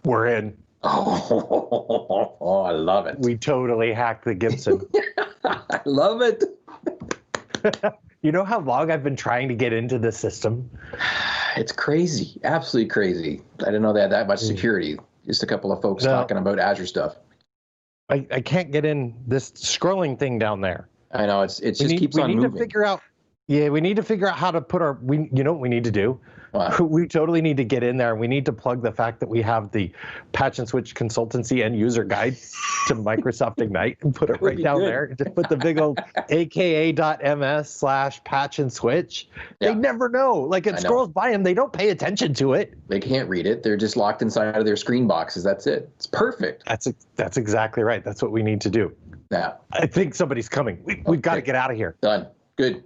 We're in. Oh, I love it. We totally hacked the Gibson. I love it. You know how long I've been trying to get into the system? It's crazy. Absolutely crazy. I didn't know they had that much security. Just a couple of folks talking about Azure stuff. I can't get in this scrolling thing down there. I know. It just keeps on moving. We need to figure out. Yeah, we need to figure out how to put our. You know what we need to do? What? We totally need to get in there. We need to plug the fact that we have the patch and switch consultancy end user guide to Microsoft Ignite and put it right down there. Just put the big old aka.ms/patch and switch. Yeah. They never know. Like it scrolls by them. They don't pay attention to it. They can't read it. They're just locked inside of their screen boxes. That's it. It's perfect. That's exactly right. That's what we need to do. Yeah. I think somebody's coming. We've got to get out of here. Done. Good.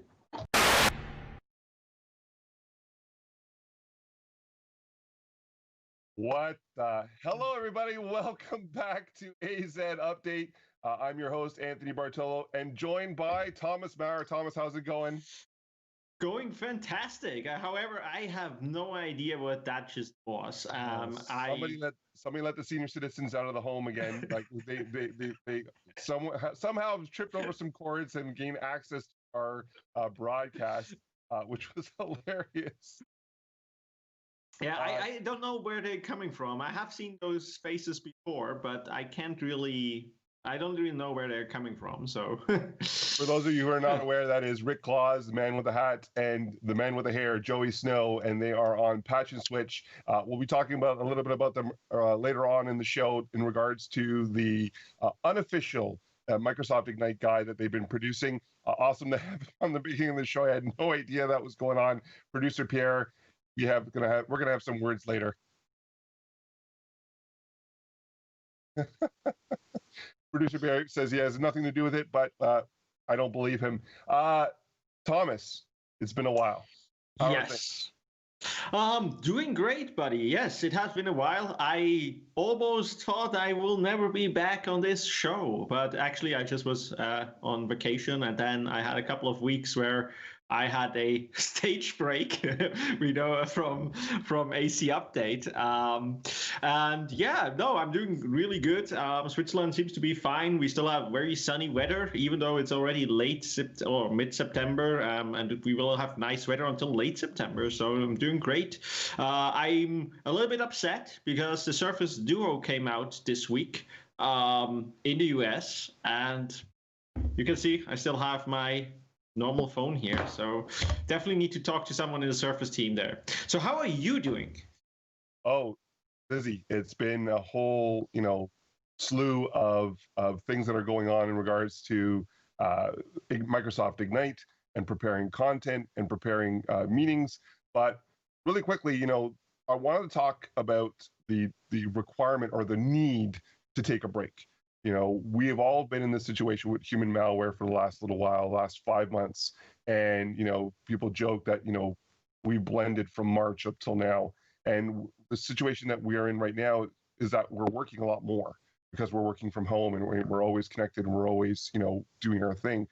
Hello, everybody. Welcome back to AZ Update. I'm your host, Anthony Bartolo, and joined by Thomas Maurer. Thomas, how's it going? Going fantastic. However, I have no idea what that just was. Somebody let the senior citizens out of the home again. Like they somehow tripped over some cords and gained access to our broadcast, which was hilarious. Yeah, I don't know where they're coming from. I have seen those faces before, but I don't really know where they're coming from. So for those of you who are not aware, that is Rick Claus, the man with the hat, and the man with the hair, Joey Snow, and they are on Patch and Switch. We'll be talking about a little bit about them later on in the show in regards to the unofficial Microsoft Ignite guide that they've been producing. Awesome to have on the beginning of the show. I had no idea that was going on. Producer Pierre, we're gonna have some words later. Producer Pierre says he has nothing to do with it, but I don't believe him. Thomas, it's been a while. Yes. Doing great, buddy. Yes, it has been a while. I almost thought I will never be back on this show, but actually I just was on vacation, and then I had a couple of weeks where I had a stage break, we know from AC Update. And yeah, no, I'm doing really good. Switzerland seems to be fine. We still have very sunny weather, even though it's already mid-September, and we will have nice weather until late September. So I'm doing great. I'm a little bit upset because the Surface Duo came out this week in the US, and you can see I still have my normal phone here, so definitely need to talk to someone in the Surface team there. So how are you doing? Oh, busy. It's been a whole slew of things that are going on in regards to Microsoft Ignite and preparing content and preparing meetings. But really quickly, I wanted to talk about the requirement or the need to take a break. We have all been in this situation with human malware for the last little while, last 5 months. And, people joke that, we blended from March up till now. And the situation that we are in right now is that we're working a lot more because we're working from home and we're always connected and we're always, doing our thing.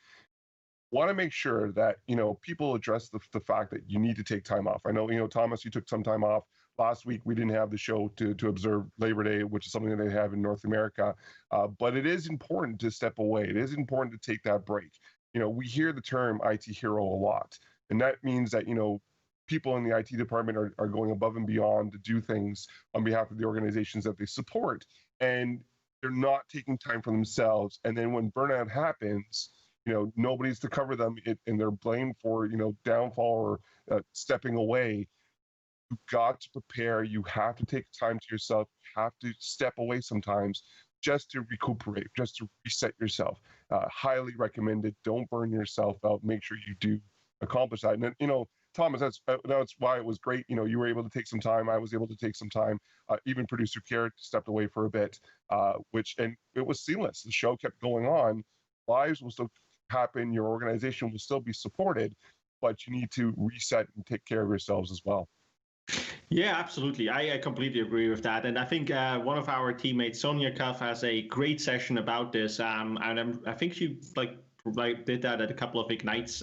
Want to make sure that, people address the fact that you need to take time off. I know, Thomas, you took some time off. Last week, we didn't have the show to observe Labor Day, which is something that they have in North America. But it is important to step away. It is important to take that break. We hear the term IT hero a lot. And that means that, people in the IT department are going above and beyond to do things on behalf of the organizations that they support. And they're not taking time for themselves. And then when burnout happens, nobody's to cover them and they're blamed for, downfall or stepping away. You've got to prepare. You have to take time to yourself. You have to step away sometimes just to recuperate, just to reset yourself. Highly recommended. Don't burn yourself out. Make sure you do accomplish that. And then, Thomas, that's why it was great. You were able to take some time. I was able to take some time. Even producer Pierre stepped away for a bit, and it was seamless. The show kept going on. Lives will still happen. Your organization will still be supported, but you need to reset and take care of yourselves as well. Yeah, absolutely. I completely agree with that. And I think one of our teammates, Sonia Kaff, has a great session about this. And I think she did that at a couple of Ignites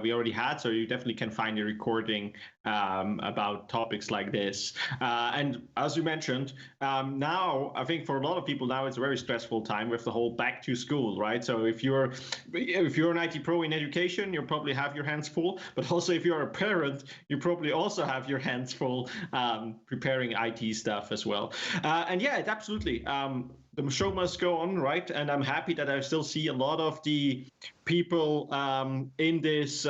we already had, so you definitely can find a recording about topics like this. And as you mentioned, now I think for a lot of people now it's a very stressful time with the whole back to school, right? So if you're an IT pro in education, you probably have your hands full, but also if you're a parent, you probably also have your hands full preparing IT stuff as well. And yeah, it absolutely. The show must go on, right? And I'm happy that I still see a lot of the people in this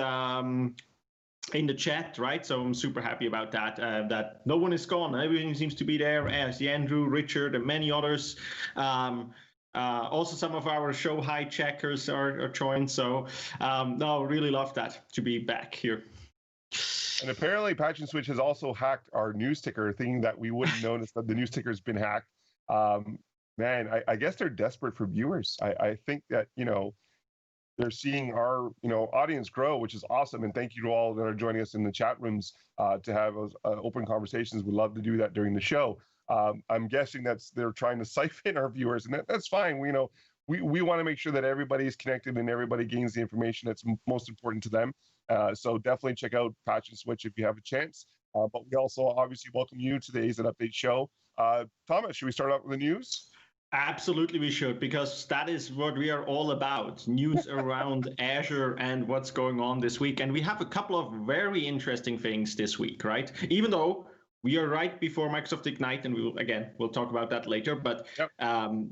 in the chat, right? So I'm super happy about that. That no one is gone. Everything seems to be there. As Andrew, Richard, and many others. Also, some of our show hijackers are joined. So no, really love that to be back here. And apparently, Patch and Switch has also hacked our news ticker, thinking that we wouldn't notice that the news ticker has been hacked. Man, I guess they're desperate for viewers. I think that, they're seeing our, audience grow, which is awesome. And thank you to all that are joining us in the chat rooms to have open conversations. We'd love to do that during the show. I'm guessing they're trying to siphon our viewers, and that's fine. We want to make sure that everybody is connected and everybody gains the information that's most important to them. So definitely check out Patch and Switch if you have a chance. But we also obviously welcome you to the AZ Update show. Thomas, should we start out with the news? Absolutely, we should, because that is what we are all about, news around Azure and what's going on this week. And we have a couple of very interesting things this week, right? Even though we are right before Microsoft Ignite, and we'll talk about that later, but yep.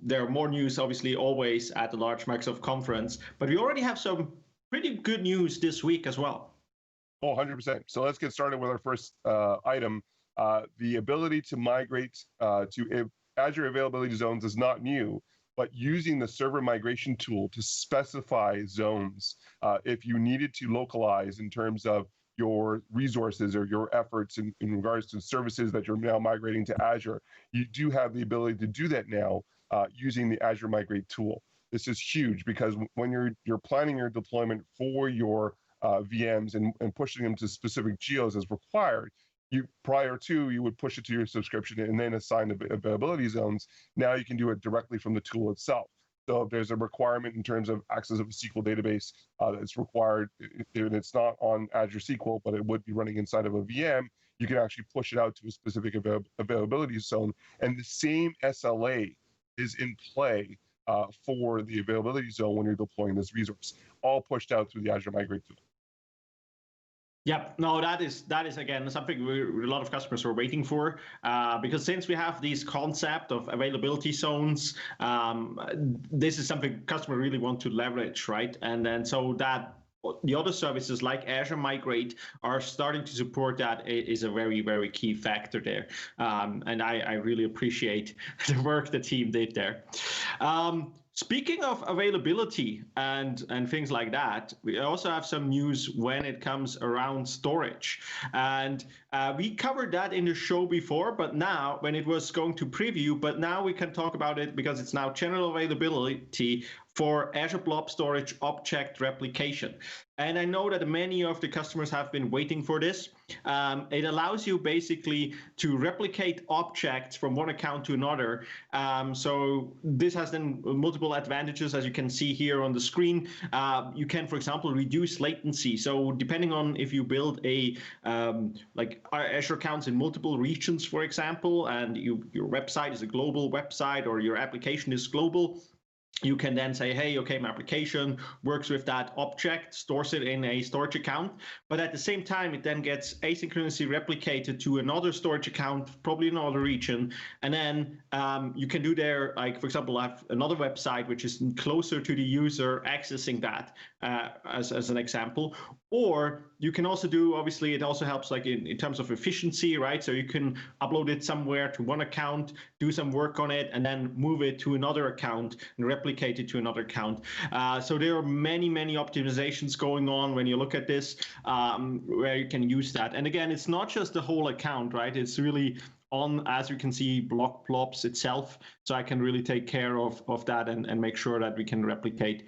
There are more news, obviously, always at the large Microsoft conference. But we already have some pretty good news this week as well. Oh, 100%. So let's get started with our first item. The ability to migrate to Azure Availability Zones is not new, but using the server migration tool to specify zones, if you needed to localize in terms of your resources or your efforts in regards to services that you're now migrating to Azure, you do have the ability to do that now using the Azure Migrate tool. This is huge because when you're planning your deployment for your VMs and pushing them to specific geos as required, you would push it to your subscription and then assign the availability zones. Now you can do it directly from the tool itself. So if there's a requirement in terms of access of a SQL database that's required, and it's not on Azure SQL, but it would be running inside of a VM, you can actually push it out to a specific availability zone. And the same SLA is in play for the availability zone when you're deploying this resource, all pushed out through the Azure Migrate tool. Yeah, no, that is again something a lot of customers are waiting for, because since we have these concept of availability zones, this is something customers really want to leverage, right? And then so that the other services like Azure Migrate are starting to support that is a very, very key factor there. And I really appreciate the work the team did there. Speaking of availability and things like that, we also have some news when it comes around storage. And we covered that in the show before, but now when it was going to preview, but now we can talk about it because it's now general availability for Azure Blob Storage Object Replication. And I know that many of the customers have been waiting for this. It allows you basically to replicate objects from one account to another. So this has then multiple advantages, as you can see here on the screen. You can, for example, reduce latency. So depending on if you build a like Azure accounts in multiple regions, for example, and your website is a global website or your application is global, you can then say, hey, okay, my application works with that object, stores it in a storage account, but at the same time, it then gets asynchronously replicated to another storage account, probably in another region. And then you can do there, like, for example, I have another website which is closer to the user accessing that as an example. Or you can also do, obviously, it also helps like in terms of efficiency, right? So you can upload it somewhere to one account, do some work on it, and then move it to another account and replicate it to another account. So there are many, many optimizations going on when you look at this, where you can use that. And again, it's not just the whole account, right? It's really on, as you can see, block blobs itself. So I can really take care of that and make sure that we can replicate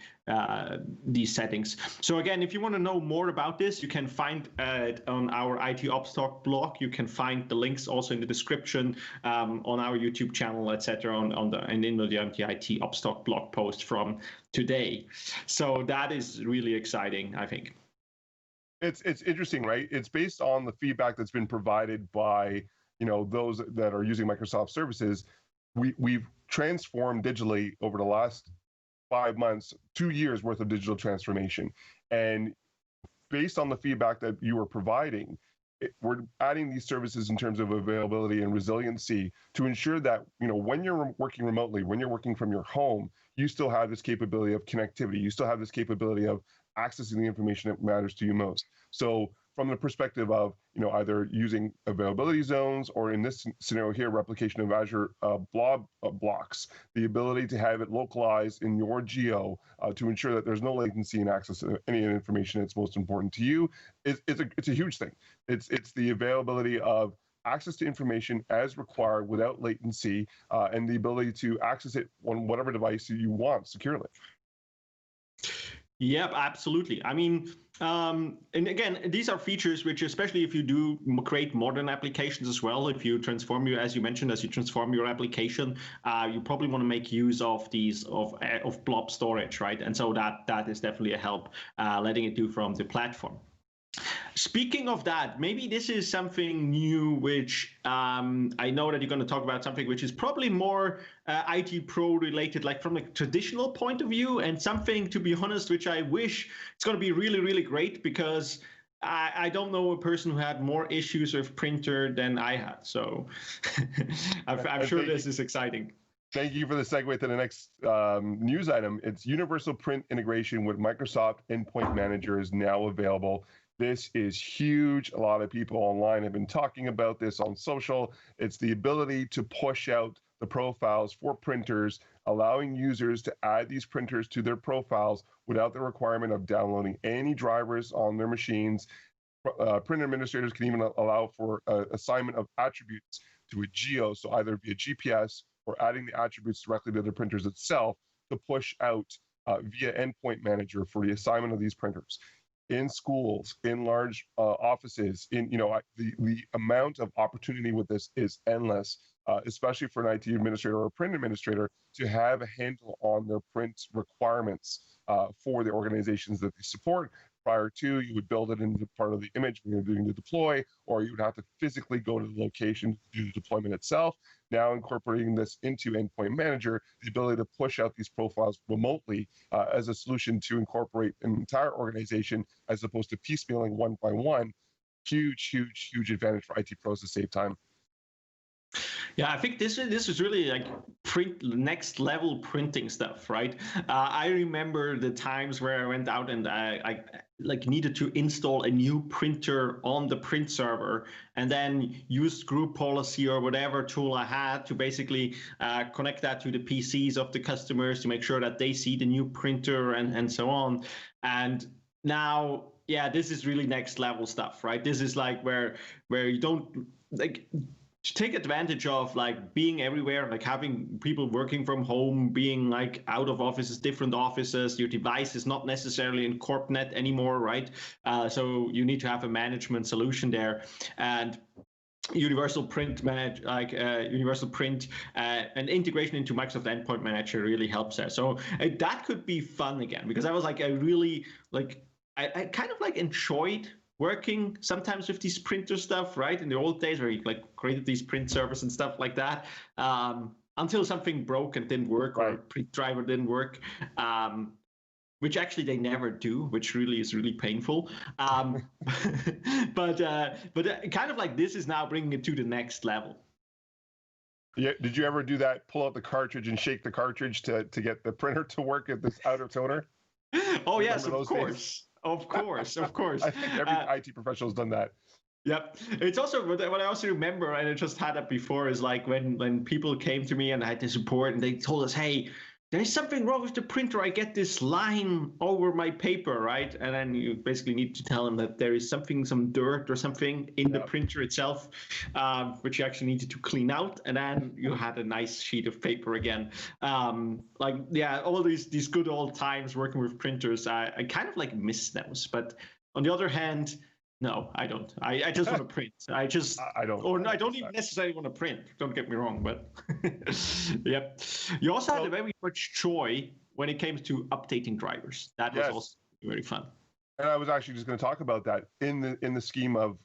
these settings. So again, if you want to know more about this, you can find it on our IT Ops Talk blog. You can find the links also in the description on our YouTube channel, etc. and in the IT Ops Talk blog post from today. So that is really exciting, I think. It's interesting, right? It's based on the feedback that's been provided by, those that are using Microsoft services. We've transformed digitally over the last 5 months, 2 years worth of digital transformation. And based on the feedback that you were providing, we're adding these services in terms of availability and resiliency to ensure that, when you're working remotely, when you're working from your home, you still have this capability of connectivity. You still have this capability of accessing the information that matters to you most. So from the perspective of, either using availability zones, or in this scenario here, replication of Azure Blob blocks, the ability to have it localized in your geo to ensure that there's no latency in access to any information that's most important to you, it's a huge thing. It's the availability of access to information as required without latency, and the ability to access it on whatever device you want securely. Yep, absolutely. I mean, and again, these are features which, especially if you do create modern applications as well, if you transform as you mentioned, as you transform your application, you probably want to make use of these of blob storage, right? And so that is definitely a help, letting it do from the platform. Speaking of that, maybe this is something new, which I know that you're going to talk about something which is probably more IT pro related, like from a traditional point of view, and something, to be honest, which I wish it's going to be really, really great, because I don't know a person who had more issues with printer than I had. So I'm sure this is exciting. Thank you for the segue to the next news item. It's universal print integration with Microsoft Endpoint Manager is now available. This is huge. A lot of people online have been talking about this on social. It's the ability to push out the profiles for printers, allowing users to add these printers to their profiles without the requirement of downloading any drivers on their machines. Print administrators can even allow for assignment of attributes to a geo, so either via GPS or adding the attributes directly to the printers itself to push out via Endpoint Manager for the assignment of these printers. In schools, in large offices, the amount of opportunity with this is endless, especially for an IT administrator or a print administrator to have a handle on their print requirements for the organizations that they support. Prior to, you would build it into part of the image when you're doing the deploy, or you would have to physically go to the location to do the deployment itself. Now incorporating this into Endpoint Manager, the ability to push out these profiles remotely as a solution to incorporate an entire organization as opposed to piecemealing one by one, huge, huge, huge advantage for IT pros to save time. Yeah, I think this is really like next level printing stuff, right? I remember the times where I went out and I needed to install a new printer on the print server, and then used group policy or whatever tool I had to basically connect that to the PCs of the customers to make sure that they see the new printer and so on. And now, yeah, this is really next level stuff, right? This is like where you don't to take advantage of like being everywhere, like having people working from home, being like out of offices, different offices. Your device is not necessarily in CorpNet anymore, right? So you need to have a management solution there. And Universal Print Universal Print and integration into Microsoft Endpoint Manager really helps there. So that could be fun again, because I was like, I kind of like enjoyed working sometimes with these printer stuff, right? In the old days where you like created these print servers and stuff like that, until something broke and didn't work, or print driver didn't work, which actually they never do, which really is really painful. But kind of like this is now bringing it to the next level. Yeah, did you ever do that? Pull out the cartridge and shake the cartridge to get the printer to work at this out of toner? Oh yes, of course. Days? Of course. I think every IT professional has done that. Yep. It's also what I also remember, and I just had that before, is like when people came to me and I had the support and they told us, hey, there's something wrong with the printer. I get this line over my paper, right? And then you basically need to tell them that there is some dirt or something in the printer itself, which you actually needed to clean out. And then you had a nice sheet of paper again. All these good old times working with printers, I kind of like miss those. But on the other hand, no, I don't. I just want to print. I don't even necessarily want to print. Don't get me wrong, but yep. You also had very much joy when it came to updating drivers. That was also very fun. And I was actually just going to talk about that in the scheme of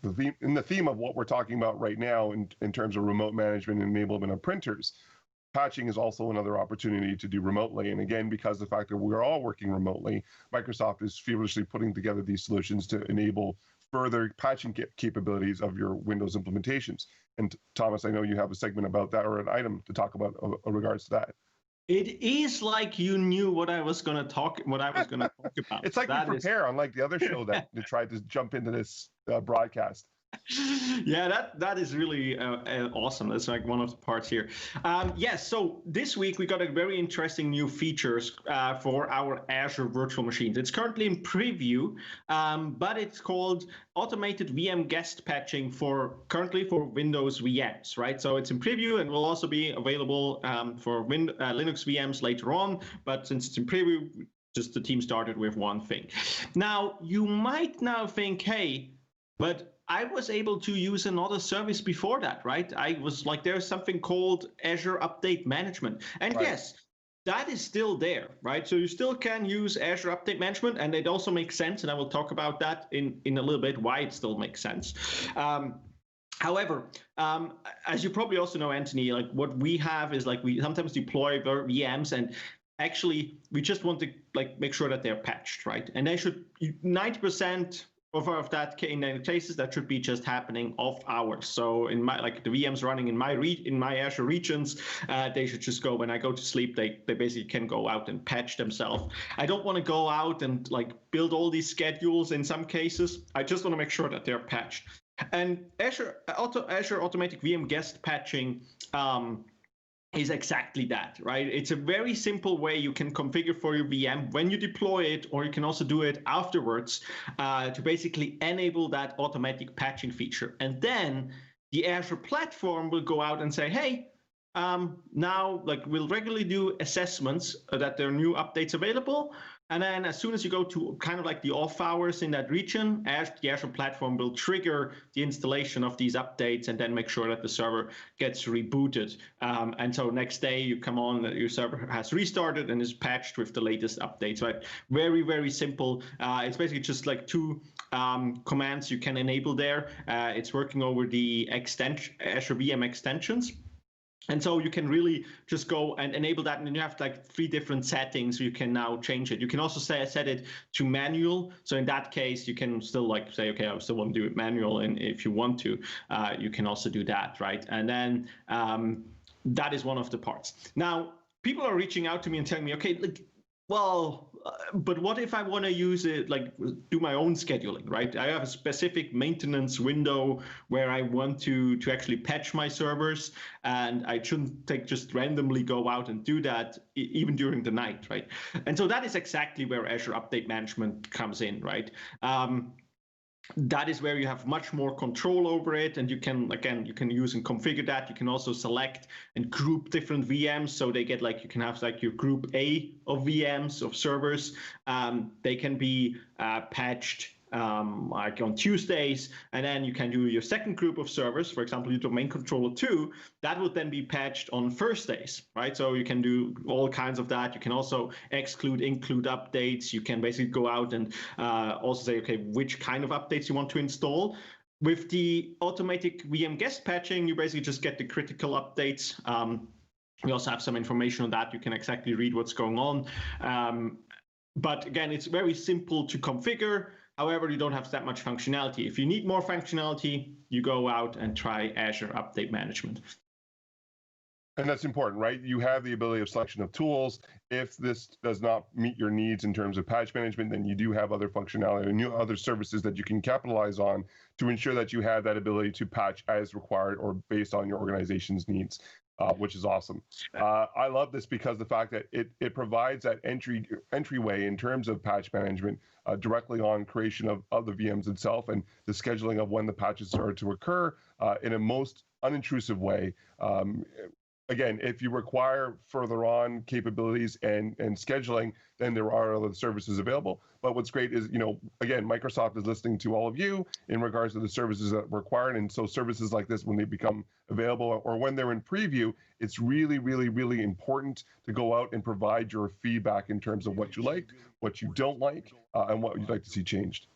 the theme of what we're talking about right now in terms of remote management and enablement of printers. Patching is also another opportunity to do remotely. And again, because of the fact that we're all working remotely, Microsoft is feverishly putting together these solutions to enable further patching capabilities of your Windows implementations. And Thomas, I know you have a segment about that, or an item to talk about in regards to that. It is like you knew what I was going to talk about. It's like we prepare, unlike the other show that tried to jump into this broadcast. Yeah, that is really awesome. That's like one of the parts here. Yes, so this week we got a very interesting new features for our Azure virtual machines. It's currently in preview, but it's called automated VM guest patching currently for Windows VMs, right? So it's in preview and will also be available for Linux VMs later on. But since it's in preview, just the team started with one thing. Now, you might now think, hey, but I was able to use another service before that, right? I was like, there's something called Azure Update Management. And right. Yes, that is still there, right? So you still can use Azure Update Management, and it also makes sense. And I will talk about that in a little bit, why it still makes sense. However, as you probably also know, Anthony, like what we have is like we sometimes deploy VMs, and actually we just want to like make sure that they're patched, right? And they should 90% of that in cases that should be just happening off hours. So in my the VMs running in my Azure regions, they should just go when I go to sleep. They basically can go out and patch themselves. I don't want to go out and like build all these schedules in some cases. I just want to make sure that they're patched. And Azure Automatic VM Guest Patching is exactly that, right? It's a very simple way you can configure for your VM when you deploy it, or you can also do it afterwards to basically enable that automatic patching feature. And then the Azure platform will go out and say, hey, now like we'll regularly do assessments that there are new updates available. And then as soon as you go to kind of like the off hours in that region, the Azure platform will trigger the installation of these updates and then make sure that the server gets rebooted. And so next day you come on, your server has restarted and is patched with the latest updates, right? Very, very simple. It's basically just like two commands you can enable there. It's working over the Azure VM extensions. And so you can really just go and enable that, and then you have like 3 different settings. You can now change it. You can also set it to manual. So in that case, you can still like say, okay, I still want to do it manual, and if you want to, you can also do that, right? And then that is one of the parts. Now, people are reaching out to me and telling me, okay, like, well, but what if I want to use it, like do my own scheduling, right? I have a specific maintenance window where I want to actually patch my servers, and I shouldn't just randomly go out and do that even during the night, right? And so that is exactly where Azure Update Management comes in, right? That is where you have much more control over it, and you can use and configure that. You can also select and group different VMs, so they get like, you can have like your group A of VMs of servers. They can be patched like on Tuesdays, and then you can do your second group of servers, for example, your domain controller 2, that would then be patched on Thursdays, right? So you can do all kinds of that. You can also include updates. You can basically go out and also say, okay, which kind of updates you want to install. With the automatic VM guest patching, you basically just get the critical updates. We also have some information on that. You can exactly read what's going on. But again, it's very simple to configure. However, you don't have that much functionality. If you need more functionality, you go out and try Azure Update Management. And that's important, right? You have the ability of selection of tools. If this does not meet your needs in terms of patch management, then you do have other functionality and other services that you can capitalize on to ensure that you have that ability to patch as required or based on your organization's needs. Which is awesome. I love this because the fact that it provides that entryway in terms of patch management directly on creation of the VMs itself and the scheduling of when the patches are to occur in a most unintrusive way. again, if you require further on capabilities and scheduling, then there are other services available. But what's great is, again, Microsoft is listening to all of you in regards to the services that are required. And so services like this, when they become available or when they're in preview, it's really, really, really important to go out and provide your feedback in terms of what you liked, what you don't like, and what you'd like to see changed.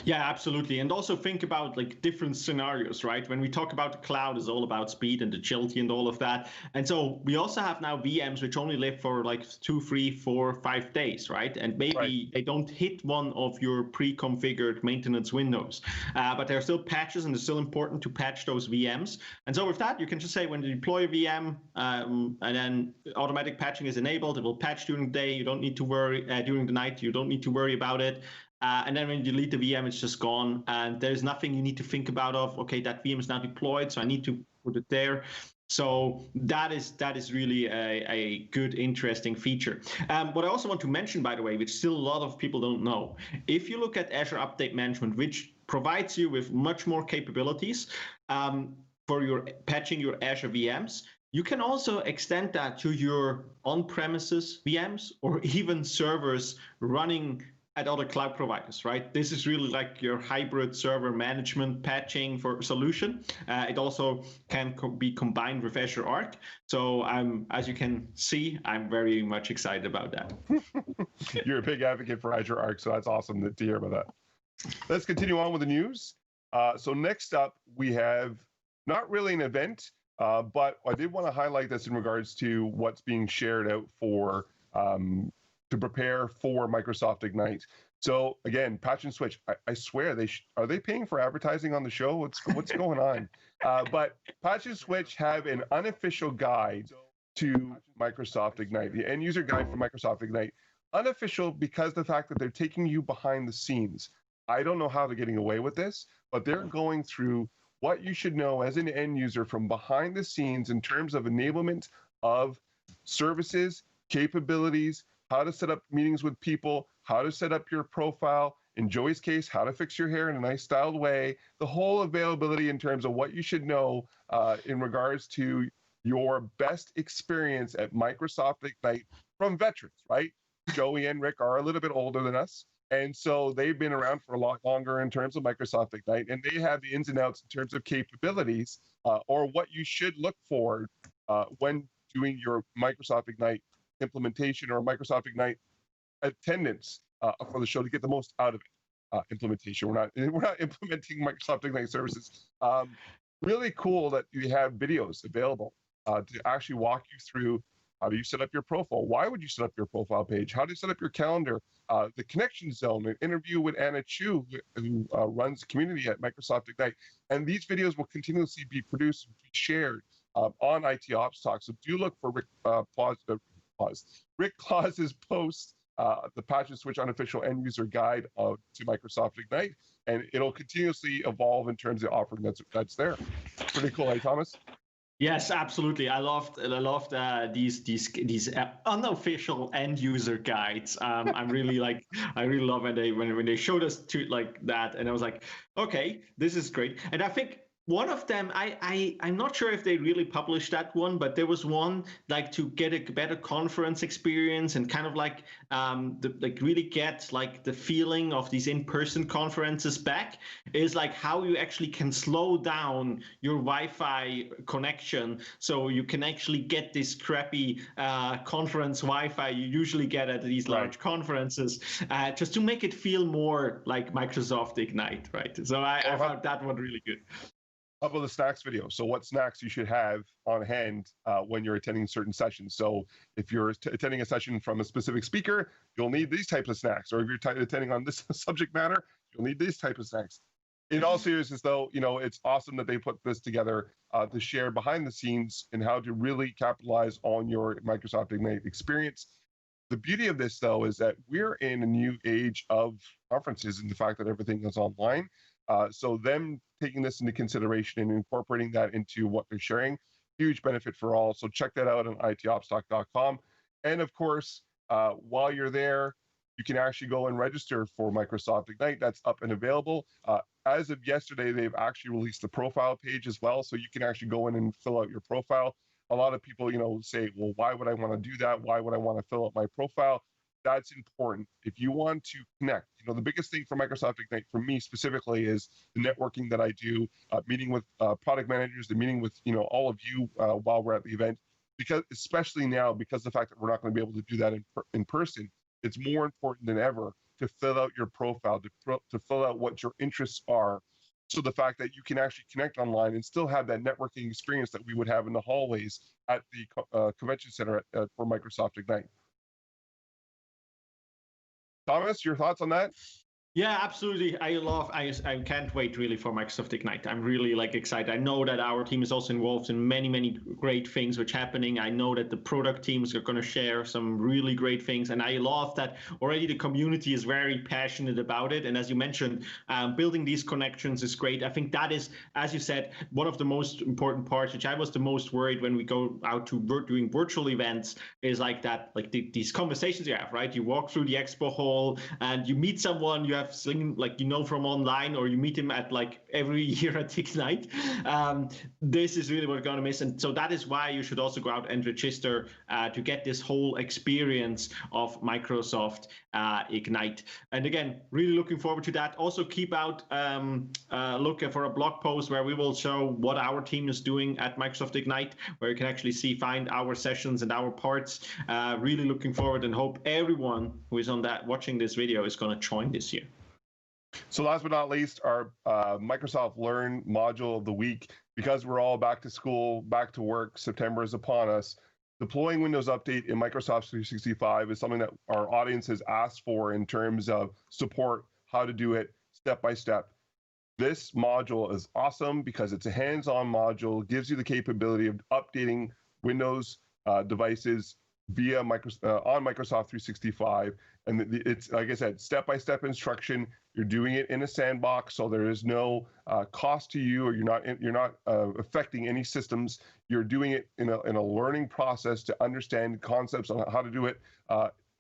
Yeah, absolutely. And also think about like different scenarios, right? When we talk about the cloud, it's all about speed and agility and all of that. And so we also have now VMs which only live for like 2, 3, 4, 5 days, right? And maybe they don't hit one of your pre-configured maintenance windows, but there are still patches, and it's still important to patch those VMs. And so with that, you can just say when you deploy a VM, and then automatic patching is enabled, it will patch during the day. You don't need to worry during the night. You don't need to worry about it. And then when you delete the VM, it's just gone. And there's nothing you need to think about okay, that VM is now deployed, so I need to put it there. So that is really a good, interesting feature. What I also want to mention, by the way, which still a lot of people don't know, if you look at Azure Update Management, which provides you with much more capabilities for your patching your Azure VMs, you can also extend that to your on-premises VMs or even servers running at other cloud providers, right? This is really like your hybrid server management patching for solution. It also can be combined with Azure Arc. So as you can see, I'm very much excited about that. You're a big advocate for Azure Arc, so that's awesome to hear about that. Let's continue on with the news. So next up, we have not really an event, but I did want to highlight this in regards to what's being shared out for to prepare for Microsoft Ignite. So again, patch and switch. I swear are they paying for advertising on the show? What's going on? But patch and switch have an unofficial guide to Microsoft Ignite, the end user guide for Microsoft Ignite. Unofficial because the fact that they're taking you behind the scenes. I don't know how they're getting away with this, but they're going through what you should know as an end user from behind the scenes in terms of enablement of services, capabilities, how to set up meetings with people, how to set up your profile, in Joey's case, how to fix your hair in a nice styled way, the whole availability in terms of what you should know in regards to your best experience at Microsoft Ignite from veterans, right? Joey and Rick are a little bit older than us, and so they've been around for a lot longer in terms of Microsoft Ignite, and they have the ins and outs in terms of capabilities or what you should look for when doing your Microsoft Ignite implementation or Microsoft Ignite attendance for the show to get the most out of it. Implementation. We're not implementing Microsoft Ignite services. Really cool that you have videos available to actually walk you through how do you set up your profile? Why would you set up your profile page? How do you set up your calendar? The connection zone, an interview with Anna Chu, who runs the community at Microsoft Ignite. And these videos will continuously be produced and be shared on IT Ops Talk. So do look for Rick Claus's post, the Patch and Switch unofficial end user guide to Microsoft Ignite, and it'll continuously evolve in terms of offering that's there. Pretty cool, hey Thomas? Yes, absolutely. I loved these unofficial end user guides. I really love when they showed us to like that, and I was like, okay, this is great. And I think one of them, I'm not sure if they really published that one, but there was one like to get a better conference experience and kind of like really get like the feeling of these in-person conferences back, is like how you actually can slow down your Wi-Fi connection so you can actually get this crappy conference Wi-Fi you usually get at these large conferences, just to make it feel more like Microsoft Ignite, right? So I found that one really good. Up with the snacks video. So what snacks you should have on hand when you're attending certain sessions. So if you're attending a session from a specific speaker, you'll need these types of snacks. Or if you're attending on this subject matter, you'll need these type of snacks. In all seriousness, though, it's awesome that they put this together to share behind the scenes and how to really capitalize on your Microsoft Ignite experience. The beauty of this, though, is that we're in a new age of conferences and the fact that everything is online. So them taking this into consideration and incorporating that into what they're sharing, huge benefit for all. So check that out on itopstalk.com. And of course, while you're there, you can actually go and register for Microsoft Ignite. That's up and available. As of yesterday, they've actually released the profile page as well. So you can actually go in and fill out your profile. a lot of people, say, well, why would I want to do that? Why would I want to fill up my profile? That's important. If you want to connect, the biggest thing for Microsoft Ignite for me specifically is the networking that I do, meeting with product managers, the meeting with, all of you while we're at the event, because especially now, because of the fact that we're not going to be able to do that in person, it's more important than ever to fill out your profile, to fill out what your interests are. So the fact that you can actually connect online and still have that networking experience that we would have in the hallways at the convention center for Microsoft Ignite. Thomas, your thoughts on that? Yeah, absolutely. I can't wait really for Microsoft Ignite. I'm really excited. I know that our team is also involved in many, many great things which are happening. I know that the product teams are going to share some really great things. And I love that already the community is very passionate about it. And as you mentioned, building these connections is great. I think that is, as you said, one of the most important parts, which I was the most worried when we go out to doing virtual events, is these conversations you have, right? You walk through the expo hall and you meet someone you have seen, from online, or you meet him at every year at Ignite. This is really what we're going to miss. And so that is why you should also go out and register to get this whole experience of Microsoft Ignite. And again, really looking forward to that. Also keep out look for a blog post where we will show what our team is doing at Microsoft Ignite, where you can actually find our sessions and our parts. Really looking forward, and hope everyone who is watching this video is going to join this year. So last but not least, our Microsoft Learn module of the week, because we're all back to school, back to work, September is upon us. Deploying Windows Update in Microsoft 365 is something that our audience has asked for in terms of support, how to do it step by step. This module is awesome because it's a hands-on module, gives you the capability of updating Windows devices via on Microsoft 365. And it's, like I said, step-by-step instruction. You're doing it in a sandbox, so there is no cost to you, or you're not affecting any systems. You're doing it in a learning process to understand concepts on how to do it.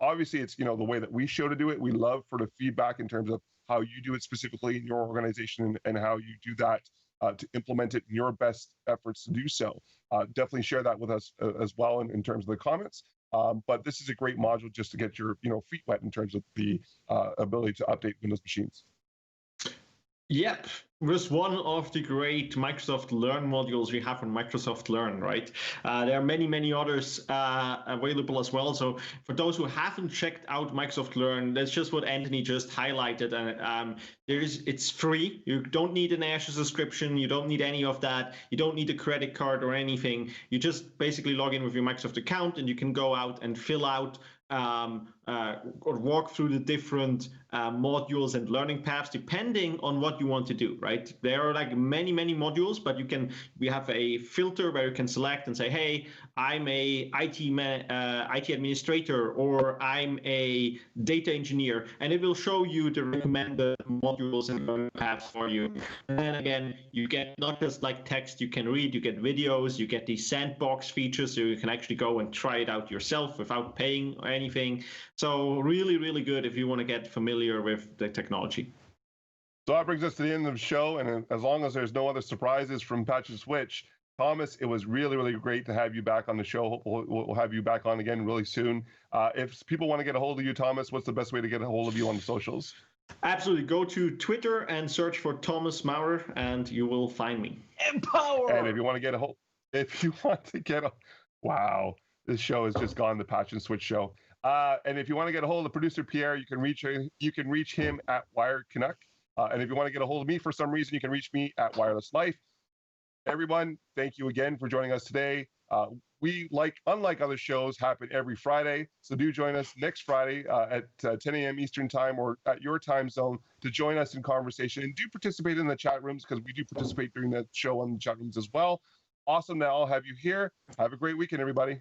Obviously, it's the way that we show to do it. We love for the feedback in terms of how you do it specifically in your organization and how you do that to implement it in your best efforts to do so. Definitely share that with us as well in terms of the comments. But this is a great module just to get your feet wet in terms of the ability to update Windows machines. Yep, was one of the great Microsoft Learn modules we have on Microsoft Learn, right? There are many, many others available as well. So for those who haven't checked out Microsoft Learn, that's just what Anthony just highlighted. And it's free. You don't need an Azure subscription. You don't need any of that. You don't need a credit card or anything. You just basically log in with your Microsoft account, and you can go out and fill out or walk through the different modules and learning paths depending on what you want to do, right? There are many, many modules, but we have a filter where you can select and say, hey, I'm a IT administrator, or I'm a data engineer, and it will show you the recommended modules and learning paths for you. And then again, you get not just text you can read, you get videos, you get these sandbox features, so you can actually go and try it out yourself without paying or anything. So really, really good if you want to get familiar with the technology. So that brings us to the end of the show, and as long as there's no other surprises from Patch and Switch, Thomas, it was really, really great to have you back on the show. We'll have you back on again really soon. If people want to get a hold of you, Thomas, what's the best way to get a hold of you on the socials? Absolutely. Go to Twitter and search for Thomas Maurer, and you will find me. Empower! And if you want to get wow, this show has just gone the Patch and Switch show. And if you want to get a hold of producer Pierre, you can reach him at Wired Canuck. And if you want to get a hold of me for some reason, you can reach me at Wireless Life. Everyone, thank you again for joining us today. We, unlike other shows, happen every Friday. So do join us next Friday at 10 a.m. Eastern time, or at your time zone, to join us in conversation. And do participate in the chat rooms, because we do participate during the show on the chat rooms as well. Awesome that I'll have you here. Have a great weekend, everybody.